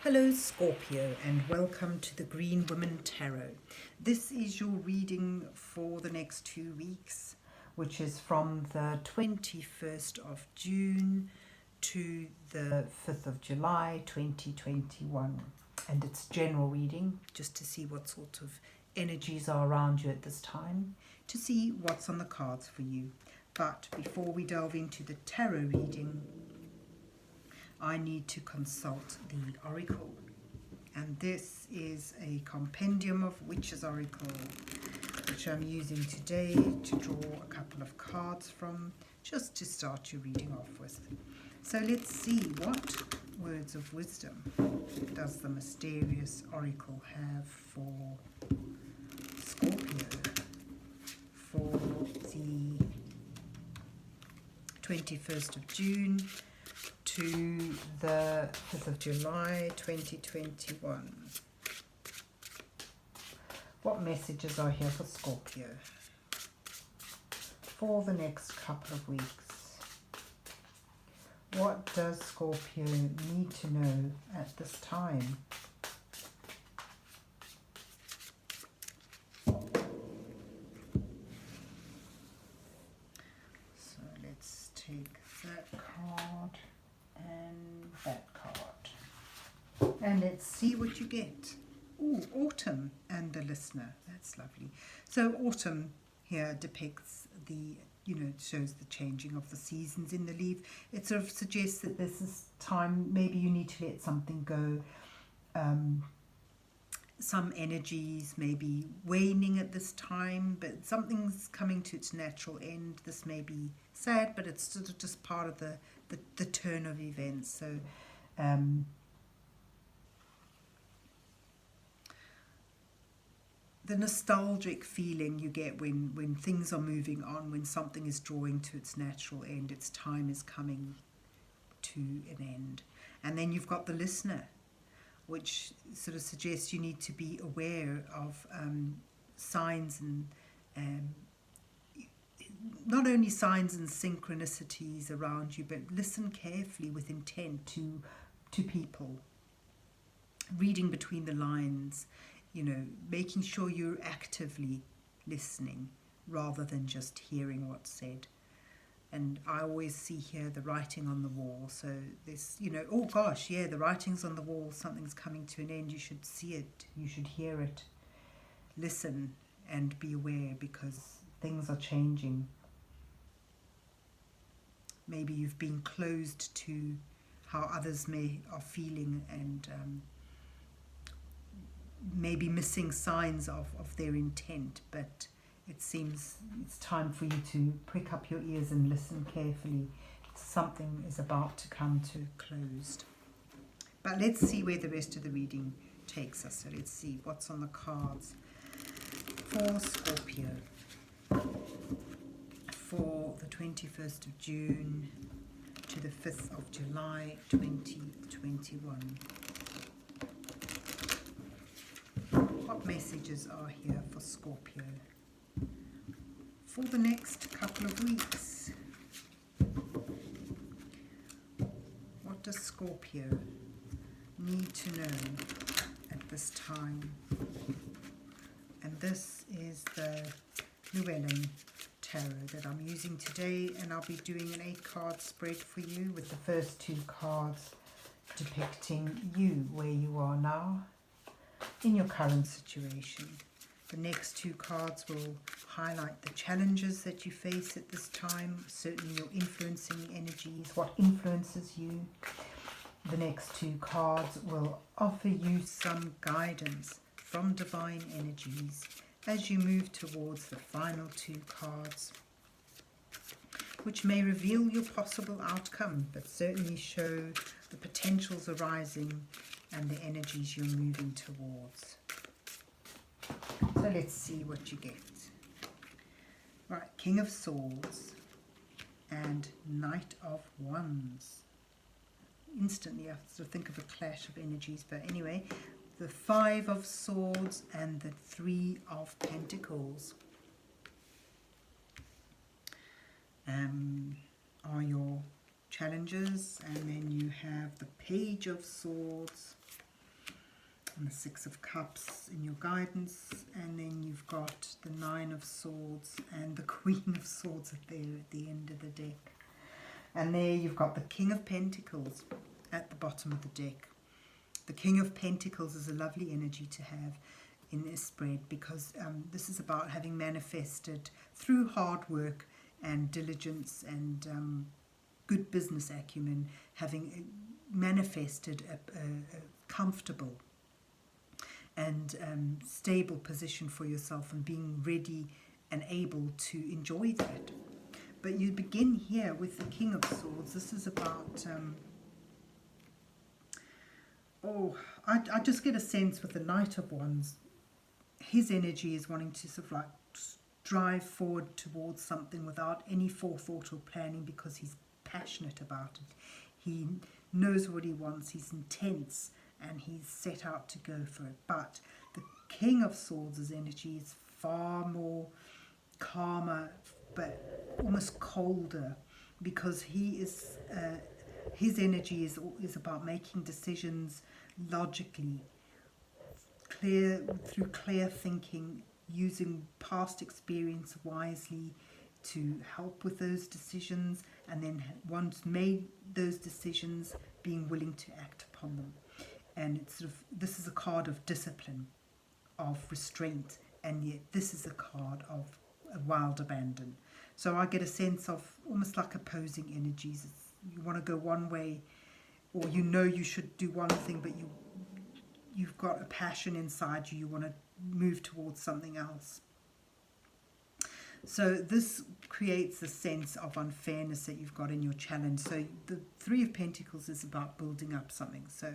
Hello Scorpio and welcome to the Green Women Tarot. This is your reading for the next 2 weeks, which is from the 21st of June to the 5th of July 2021. And it's general reading just to see what sort of energies are around you at this time, to see what's on the cards for you. But before we delve into the tarot reading, I need to consult the oracle, and this is a compendium of witches oracle which I'm using today to draw a couple of cards from, just to start your reading off with. So let's see, what words of wisdom does the mysterious oracle have for Scorpio for the 21st of June to the 5th of July 2021. What messages are here for Scorpio for the next couple of weeks? What does Scorpio need to know at this time? So let's take that card and that card, and let's see what you get. Ooh, autumn and the listener. That's lovely. So autumn here depicts the, it shows the changing of the seasons in the leaf. It sort of suggests that this is time, maybe you need to let something go. Some energies may be waning at this time, but something's coming to its natural end. This may be sad, but it's sort of just part of the turn of events. So the nostalgic feeling you get when things are moving on, when something is drawing to its natural end, its time is coming to an end. And then you've got the listener, which sort of suggests you need to be aware of signs and not only signs and synchronicities around you, but listen carefully with intent to people. Reading between the lines, making sure you're actively listening rather than just hearing what's said. And I always see here the writing on the wall. So this, oh gosh, yeah, the writing's on the wall, something's coming to an end. You should see it, you should hear it. Listen and be aware, because things are changing. Maybe you've been closed to how others are feeling, and maybe missing signs of their intent, but it seems it's time for you to prick up your ears and listen carefully. Something is about to come to a close. But let's see where the rest of the reading takes us. So let's see what's on the cards for Scorpio for the 21st of June to the 5th of July 2021. What messages are here for Scorpio for the next couple of weeks? What does Scorpio need to know at this time? And this is the Llewellyn Tarot that I'm using today, and I'll be doing an 8-card spread for you, with the first 2 cards depicting you where you are now in your current situation. The next 2 cards will highlight the challenges that you face at this time, certainly your influencing energies, what influences you. The next 2 cards will offer you some guidance from divine energies as you move towards the final 2 cards, which may reveal your possible outcome, but certainly show the potentials arising and the energies you're moving towards. So let's see what you get. Right, King of Swords and Knight of Wands. Instantly I sort of think of a clash of energies, but anyway, the 5 of Swords and the 3 of Pentacles are your challenges, and then you have the Page of Swords and the Six of Cups in your guidance, and then you've got the Nine of Swords and the Queen of Swords there at the end of the deck. And there you've got the King of Pentacles at the bottom of the deck. The King of Pentacles is a lovely energy to have in this spread, because this is about having manifested through hard work and diligence and good business acumen, having manifested a comfortable and stable position for yourself, and being ready and able to enjoy that. But you begin here with the King of Swords. This is about I just get a sense with the Knight of Wands, his energy is wanting to sort of like drive forward towards something without any forethought or planning, because he's passionate about it. He knows what he wants, he's intense, and he's set out to go for it. But the King of Swords' energy is far more calmer, but almost colder, because he is his energy is about making decisions logically, through clear thinking, using past experience wisely to help with those decisions, and then once made those decisions, being willing to act upon them. And it's sort of, this is a card of discipline, of restraint, and yet this is a card of a wild abandon. So I get a sense of almost like opposing energies. You want to go one way, or you know you should do one thing, but you've got a passion inside you. You want to move towards something else. So this creates a sense of unfairness that you've got in your challenge. So the Three of Pentacles is about building up something. So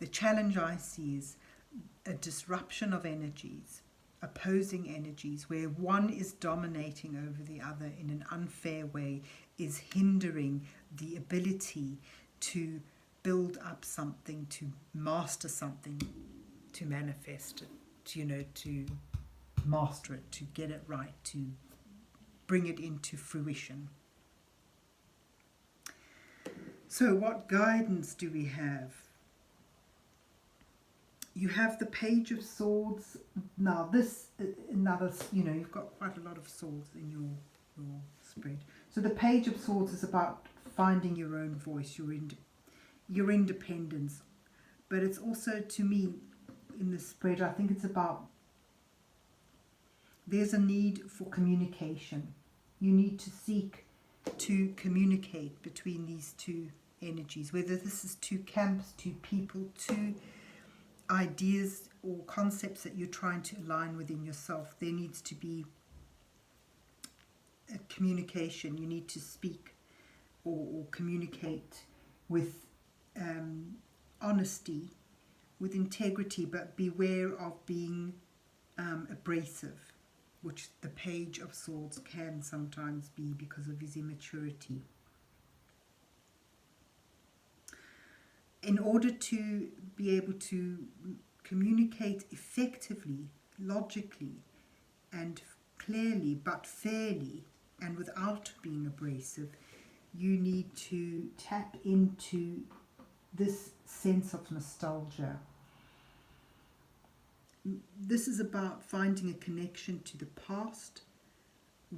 the challenge I see is a disruption of energies, opposing energies, where one is dominating over the other in an unfair way, is hindering the ability to build up something, to master something, to manifest it, to master it, to get it right, to bring it into fruition. So what guidance do we have? You have the Page of Swords. Now this, another, you've got quite a lot of swords in your spread. So the Page of Swords is about finding your own voice, your independence. But it's also, to me, in the spread, I think it's about, there's a need for communication. You need to seek to communicate between these two energies, whether this is two camps, two people, two ideas or concepts that you're trying to align within yourself. There needs to be a communication. You need to speak or communicate with honesty, with integrity, but beware of being abrasive, which the Page of Swords can sometimes be because of his immaturity. In order to be able to communicate effectively, logically, and clearly, but fairly, and without being abrasive, you need to tap into this sense of nostalgia. This is about finding a connection to the past,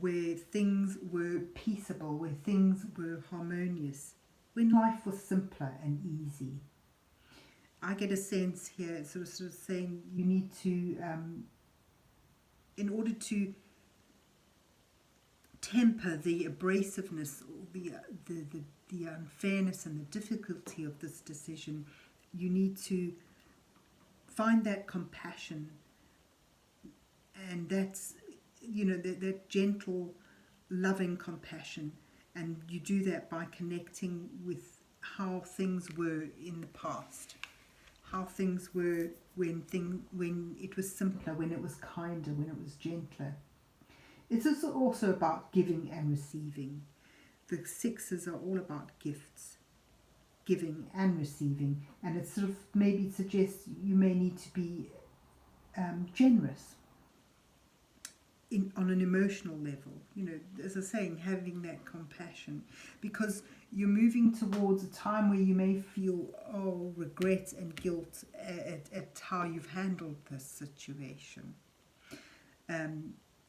where things were peaceable, where things were harmonious, when life was simpler and easy. I get a sense here, sort of saying you need to, in order to temper the abrasiveness, or the unfairness and the difficulty of this decision, you need to find that compassion, and that's, that gentle, loving compassion. And you do that by connecting with how things were in the past, how things were when it was simpler, when it was kinder, when it was gentler. It's also about giving and receiving. The sixes are all about gifts, giving and receiving, and it sort of maybe suggests you may need to be generous on an emotional level, as I was saying, having that compassion, because you're moving towards a time where you may feel regret and guilt at how you've handled this situation.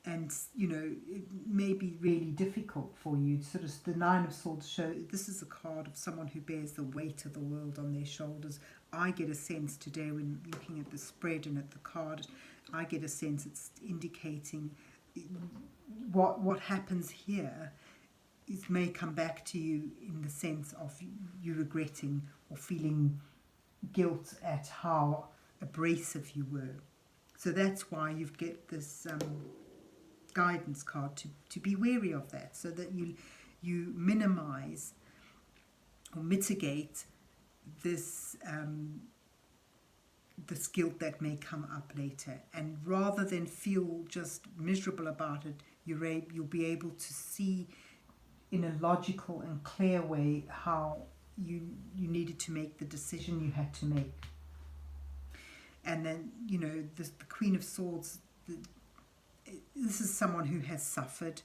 And, you know, it may be really difficult for you. Sort of the Nine of Swords show, this is a card of someone who bears the weight of the world on their shoulders. I get a sense today when looking at the spread and at the card, I get a sense it's indicating what happens here may come back to you in the sense of you regretting or feeling guilt at how abrasive you were. So that's why you get this guidance card to be wary of that, so that you minimize or mitigate this this guilt that may come up later. And rather than feel just miserable about it, you'll be able to see in a logical and clear way how you needed to make the decision you had to make. And then, you know, the Queen of Swords, this is someone who has suffered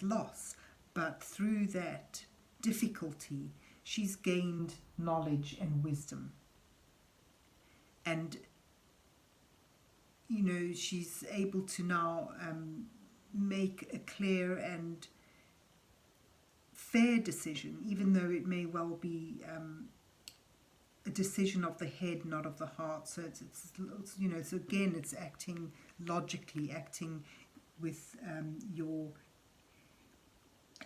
loss, but through that difficulty, she's gained knowledge and wisdom. And, you know, she's able to now make a clear and fair decision, even though it may well be a decision of the head, not of the heart. So it's you know, so again, it's acting logically, acting with your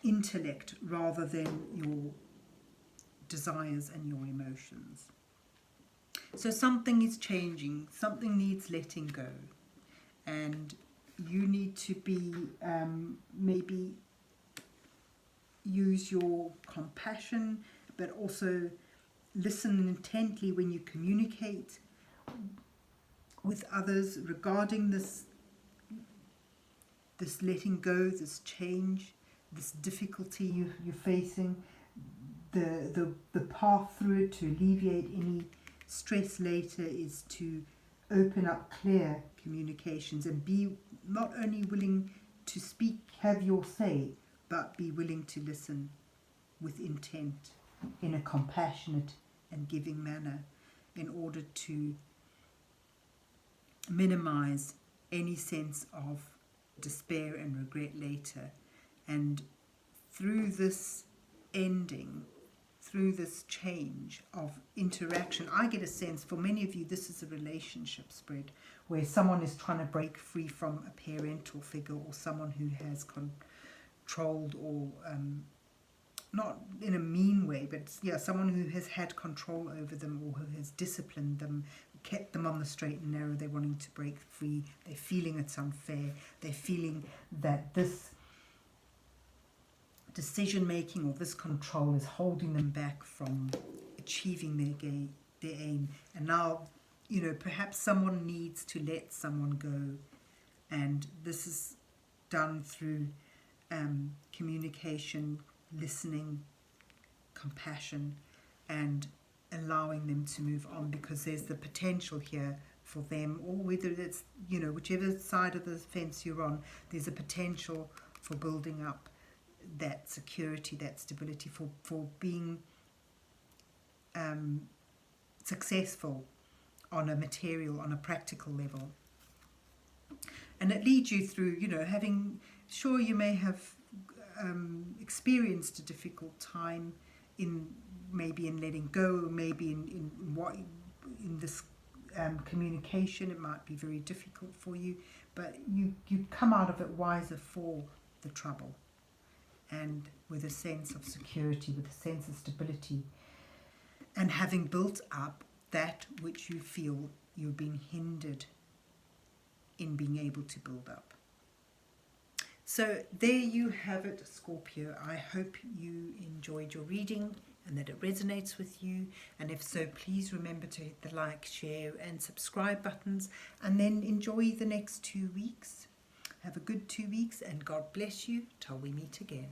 intellect rather than your desires and your emotions. So something is changing, something needs letting go, and you need to be maybe use your compassion, but also listen intently when you communicate with others regarding this letting go, this change, this difficulty you're facing. The path through it to alleviate any stress later is to open up clear communications and be not only willing to speak, have your say, but be willing to listen with intent in a compassionate and giving manner in order to minimize any sense of despair and regret later. And through this ending, through this change of interaction, I get a sense for many of you this is a relationship spread where someone is trying to break free from a parental figure or someone who has controlled or not in a mean way, but yeah, someone who has had control over them or who has disciplined them, kept them on the straight and narrow. They're wanting to break free. They're feeling it's unfair. They're feeling that this decision making or this control is holding them back from achieving their aim. And now, you know, perhaps someone needs to let someone go, and this is done through communication, listening, compassion, and allowing them to move on, because there's the potential here for them, or whether it's, you know, whichever side of the fence you're on, there's a potential for building up that security, that stability, for being successful on a material, on a practical level. And it leads you through, you know, having, sure, you may have experienced a difficult time in letting go, maybe in this communication. It might be very difficult for you, but you come out of it wiser for the trouble, and with a sense of security, with a sense of stability, and having built up that which you feel you've been hindered in being able to build up. So there you have it, Scorpio. I hope you enjoyed your reading and that it resonates with you. And if so, please remember to hit the like, share and subscribe buttons, and then enjoy the next 2 weeks. Have a good 2 weeks, and God bless you till we meet again.